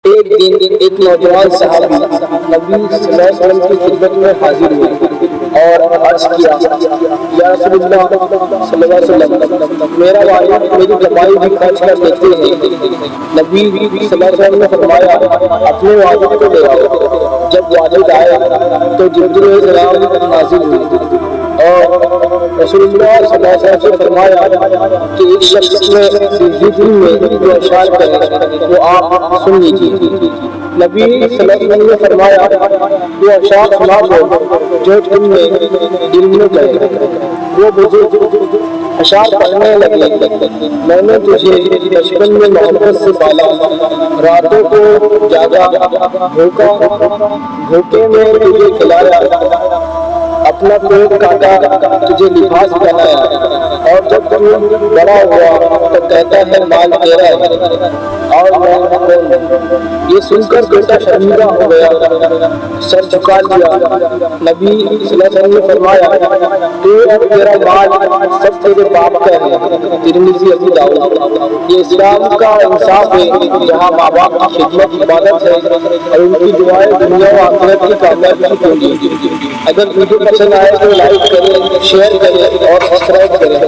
ایک دن ایک نوجوان صحابی نبی صلی اللہ علیہ وسلم کی خدمت میں حاضر ہوئے اور عرض کیا، یا رسول اللہ صلی اللہ علیہ وسلم، میرا والد میری کمائی بھی خرچ کر دیتے ہیں۔ نبی صلی اللہ علیہ وسلم نے فرمایا، اپنے والد کو لے آؤ۔ جب والد آئے تو جبرائیل علیہ السلام نازل ہوئے اور رسول اللہ صلی اللہ علیہ وسلم سے فرمایا کہ ایک شخص میں دل میں جو اشعار کرے وہ آپ سن لیجیے۔ نبی صلی اللہ علیہ وسلم نے فرمایا، وہ اشعار سنا دو جو تم میں دل میں کرے۔ وہ بزرگ اشعار پڑھنے لگے، میں نے تجھے بچپن میں محبت سے پالا، راتوں کو جاگا، بھوکے میں تجھے کھلایا، اپنا کوٹ کاٹا، تجھے لباس بنایا، اور جب تو بڑا ہوا تو کہتا ہے مال تیرا ہے اور میں کون ہوں۔ یہ سن کر بیٹا شرمندہ ہو گیا، سر جھکا لیا۔ نبی صلی اللہ علیہ وسلم نے فرمایا، تو اور تیرا مال سب تیرے باپ کا ہے۔ ترمذی، ابو داؤد۔ یہ اسلام کا انصاف ہے، جہاں ماں باپ کی خدمت عبادت ہے اور ان کی دعائیں دنیا و آخرت کی کامیابی کی کنجی۔ اگر ویڈیو پسند آئے تو لائک کریں، شیئر کریں اور سبسکرائب کریں۔